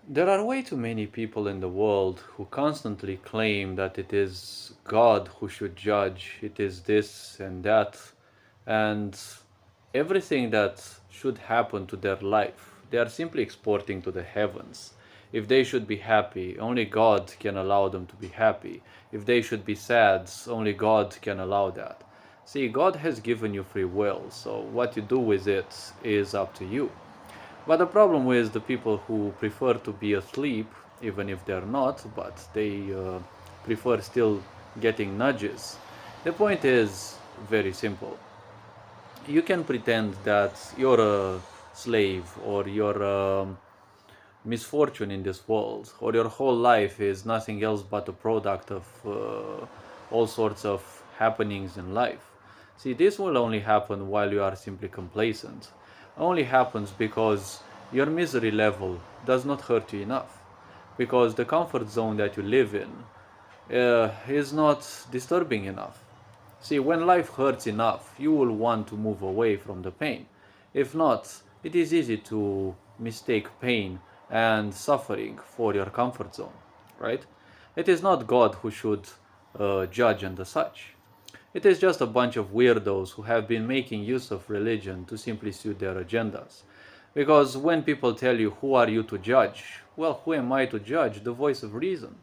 There are way too many people in the world who constantly claim that it is God who should judge, it is this and that, and everything that should happen to their life, they are simply exporting to the heavens. If they should be happy, only God can allow them to be happy. If they should be sad, only God can allow that. See, God has given you free will, so what you do with it is up to you. But the problem is the people who prefer to be asleep, even if they're not, but they prefer still getting nudges. The point is very simple. You can pretend that you're a slave or you're a misfortune in this world, or your whole life is nothing else but a product of all sorts of happenings in life. See, this will only happen while you are simply complacent. Only happens because your misery level does not hurt you enough, because the comfort zone that you live in is not disturbing enough. See, when life hurts enough, you will want to move away from the pain. If not, it is easy to mistake pain and suffering for your comfort zone, right? It is not God who should judge and such. It is just a bunch of weirdos who have been making use of religion to simply suit their agendas. Because when people tell you, who are you to judge? Well, who am I to judge? The voice of reason.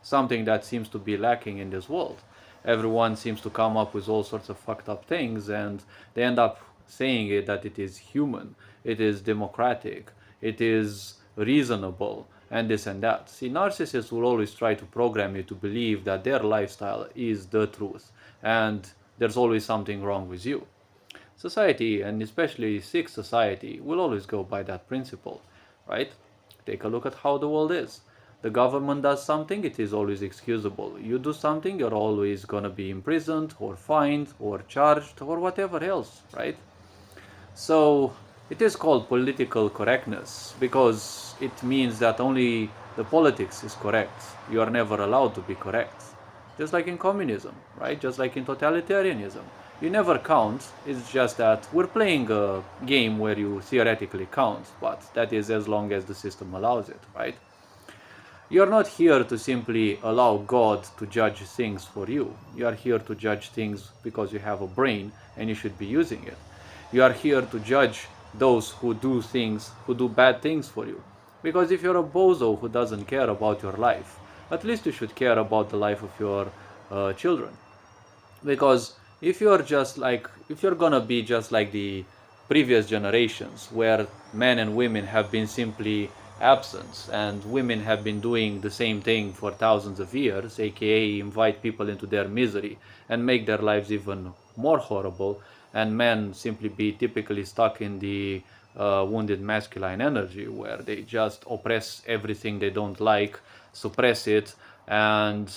Something that seems to be lacking in this world. Everyone seems to come up with all sorts of fucked up things, and they end up saying it that it is human, it is democratic, it is reasonable, and this and that. See, narcissists will always try to program you to believe that their lifestyle is the truth, and there's always something wrong with you. Society, and especially sick society, will always go by that principle, right? Take a look at how the world is. The government does something, it is always excusable. You do something, you're always gonna be imprisoned, or fined, or charged, or whatever else, right? So it is called political correctness because it means that only the politics is correct. You are never allowed to be correct. Just like in communism, right? Just like in totalitarianism. You never count. It's just that we're playing a game where you theoretically count, but that is as long as the system allows it, right? You're not here to simply allow God to judge things for you. You are here to judge things because you have a brain and you should be using it. You are here to judge those who do things, who do bad things for you. Because if you're a bozo who doesn't care about your life, at least you should care about the life of your children. Because if you're gonna be just like the previous generations where men and women have been simply absent and women have been doing the same thing for thousands of years, aka invite people into their misery and make their lives even more horrible, and men simply be typically stuck in the wounded masculine energy where they just oppress everything they don't like, suppress it, and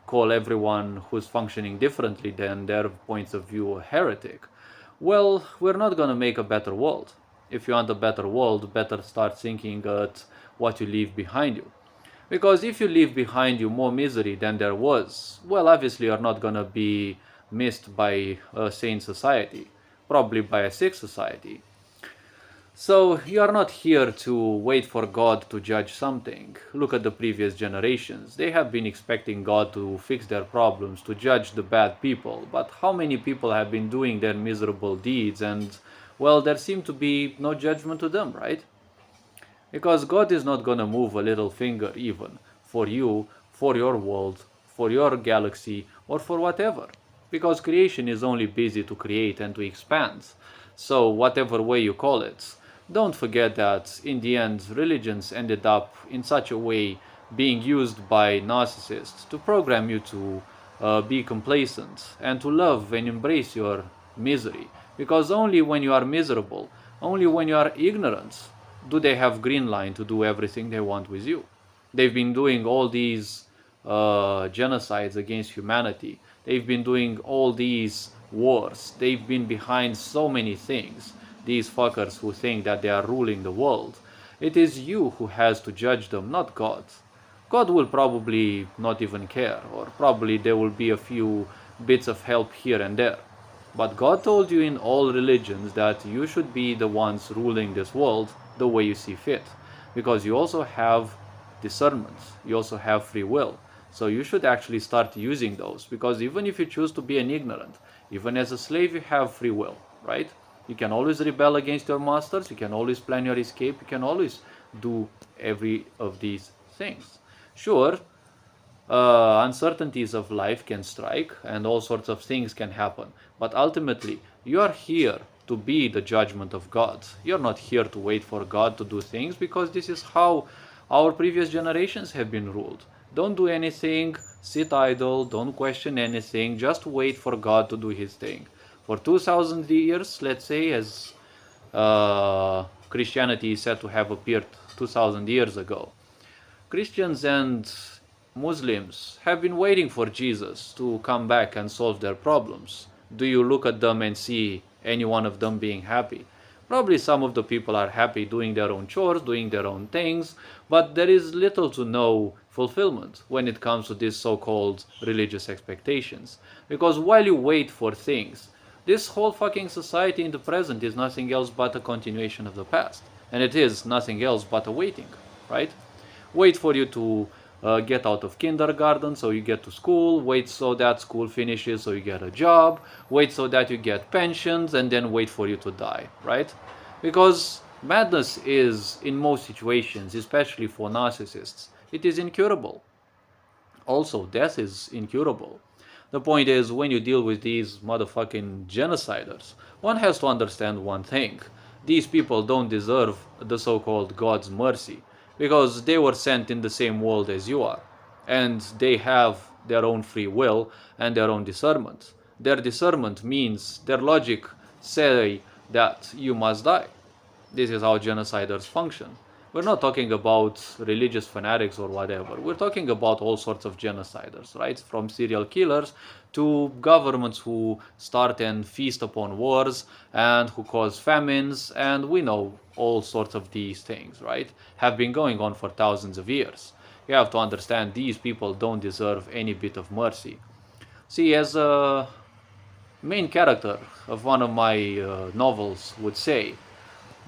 call everyone who's functioning differently than their points of view a heretic. Well, we're not going to make a better world. If you want a better world, better start thinking at what you leave behind you. Because if you leave behind you more misery than there was, well, obviously you're not going to be missed by a sane society, probably by a sick society. So you are not here to wait for God to judge something. Look at the previous generations. They have been expecting God to fix their problems, to judge the bad people. But how many people have been doing their miserable deeds and, well, there seemed to be no judgment to them, right? Because God is not gonna move a little finger even for you, for your world, for your galaxy, or for whatever. Because creation is only busy to create and to expand. So, whatever way you call it, don't forget that in the end, religions ended up in such a way being used by narcissists to program you to be complacent and to love and embrace your misery. Because only when you are miserable, only when you are ignorant, do they have green line to do everything they want with you. They've been doing all these genocides against humanity. They've been doing all these wars. They've been behind so many things. These fuckers who think that they are ruling the world. It is you who has to judge them, not God. God will probably not even care, or probably there will be a few bits of help here and there. But God told you in all religions that you should be the ones ruling this world the way you see fit. because you also have discernment, you also have free will. So you should actually start using those, because even if you choose to be an ignorant, even as a slave, you have free will, right? You can always rebel against your masters, you can always plan your escape, you can always do every of these things. Sure, uncertainties of life can strike and all sorts of things can happen. But ultimately, you are here to be the judgment of God. You're not here to wait for God to do things, because this is how our previous generations have been ruled. Don't do anything, sit idle, don't question anything, just wait for God to do his thing. For 2000 years, let's say, as Christianity is said to have appeared 2000 years ago, Christians and Muslims have been waiting for Jesus to come back and solve their problems. Do you look at them and see any one of them being happy? Probably some of the people are happy doing their own chores, doing their own things, but there is little to no fulfillment when it comes to these so-called religious expectations. Because while you wait for things, this whole fucking society in the present is nothing else but a continuation of the past. And it is nothing else but a waiting, right? Wait for you to get out of kindergarten so you get to school, wait so that school finishes so you get a job, wait so that you get pensions, and then wait for you to die, right? Because madness is, in most situations, especially for narcissists, it is incurable. Also, death is incurable. The point is, when you deal with these motherfucking genociders, one has to understand one thing. These people don't deserve the so-called God's mercy, because they were sent in the same world as you are, and they have their own free will and their own discernment. Their discernment means their logic say that you must die. This is how genociders function. We're not talking about religious fanatics or whatever. We're talking about all sorts of genociders, right? From serial killers to governments who start and feast upon wars and who cause famines, and we know all sorts of these things, right? Have been going on for thousands of years. You have to understand these people don't deserve any bit of mercy. See, as a main character of one of my novels would say,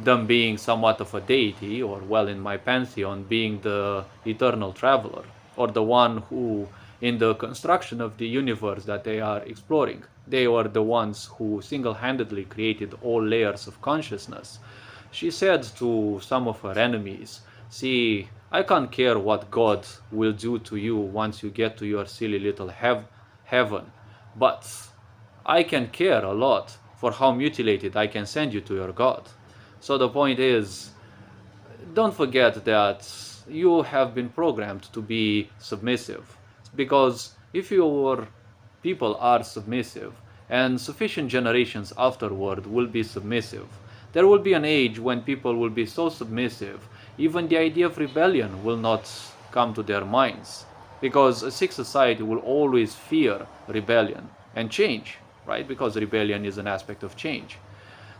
them being somewhat of a deity, or well, in my pantheon, being the eternal traveler, or the one who, in the construction of the universe that they are exploring, they were the ones who single-handedly created all layers of consciousness. She said to some of her enemies, "See, I can't care what God will do to you once you get to your silly little heaven, but I can care a lot for how mutilated I can send you to your God." So the point is, don't forget that you have been programmed to be submissive. Because if your people are submissive, and sufficient generations afterward will be submissive, there will be an age when people will be so submissive, even the idea of rebellion will not come to their minds. Because a sick society will always fear rebellion and change, right? Because rebellion is an aspect of change.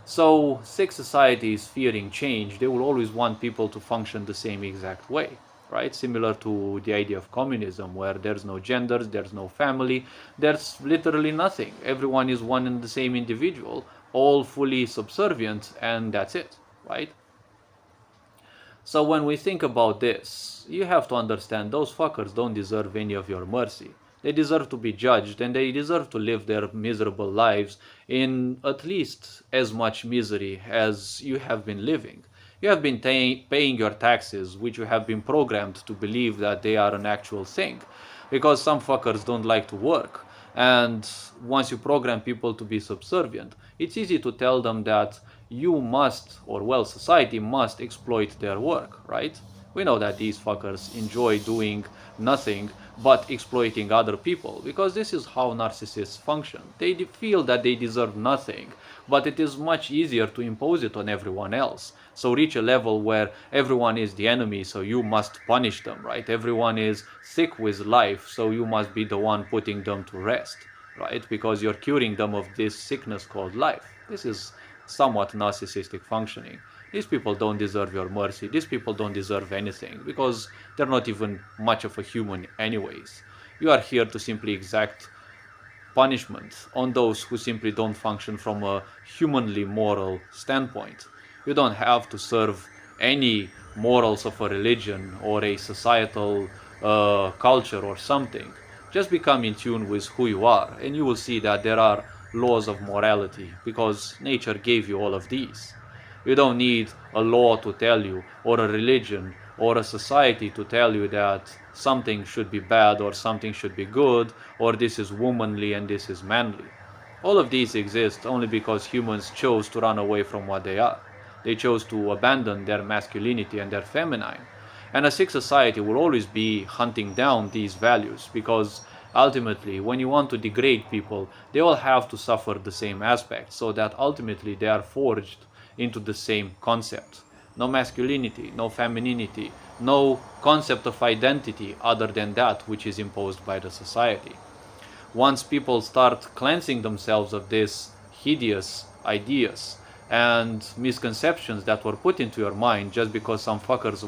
So sick societies fearing change, they will always want people to function the same exact way, right? Similar to the idea of communism, where there's no genders, there's no family, there's literally nothing. Everyone is one and the same individual, all fully subservient, and that's it, right? So when we think about this, you have to understand those fuckers don't deserve any of your mercy. They deserve to be judged, and they deserve to live their miserable lives in at least as much misery as you have been living. You have been paying your taxes, which you have been programmed to believe that they are an actual thing. Because some fuckers don't like to work. And once you program people to be subservient, it's easy to tell them that you must, or well, society must exploit their work, right? We know that these fuckers enjoy doing nothing but exploiting other people, because this is how narcissists function. They feel that they deserve nothing, but it is much easier to impose it on everyone else. So reach a level where everyone is the enemy, so you must punish them, right? Everyone is sick with life, so you must be the one putting them to rest, right? Because you're curing them of this sickness called life. This is somewhat narcissistic functioning. These people don't deserve your mercy. These people don't deserve anything, because they're not even much of a human anyways. You are here to simply exact punishment on those who simply don't function from a humanly moral standpoint. You don't have to serve any morals of a religion or a societal culture or something. Just become in tune with who you are, and you will see that there are laws of morality because nature gave you all of these. You don't need a law to tell you, or a religion, or a society to tell you that something should be bad or something should be good, or this is womanly and this is manly. All of these exist only because humans chose to run away from what they are. They chose to abandon their masculinity and their feminine. And a sick society will always be hunting down these values because ultimately, when you want to degrade people, they all have to suffer the same aspects so that ultimately they are forged into the same concept. No masculinity, no femininity, no concept of identity other than that which is imposed by the society. Once people start cleansing themselves of these hideous ideas and misconceptions that were put into your mind just because some fuckers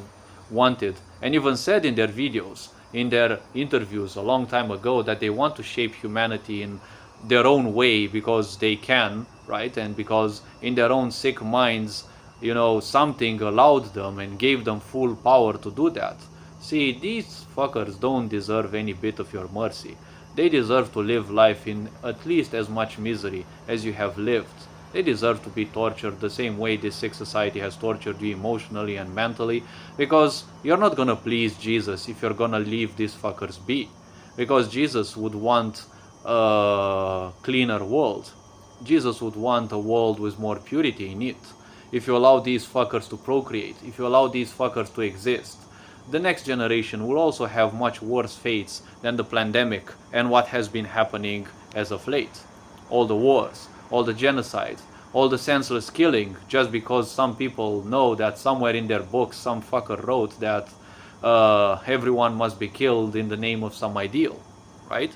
wanted and even said in their videos, in their interviews a long time ago, that they want to shape humanity in their own way because they can, right? And because in their own sick minds, something allowed them and gave them full power to do that. See, these fuckers don't deserve any bit of your mercy. They deserve to live life in at least as much misery as you have lived. They deserve to be tortured the same way this sick society has tortured you emotionally and mentally, because you're not gonna please Jesus if you're gonna leave these fuckers be. Because Jesus would want a cleaner world. Jesus would want a world with more purity in it. If you allow these fuckers to procreate, if you allow these fuckers to exist, the next generation will also have much worse fates than the pandemic and what has been happening as of late. All the wars, all the genocide, all the senseless killing, just because some people know that somewhere in their books some fucker wrote that everyone must be killed in the name of some ideal, right?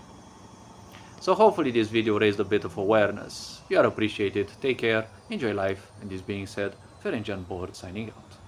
So hopefully this video raised a bit of awareness. You are appreciated, take care, enjoy life, and this being said, Ferenc Board signing out.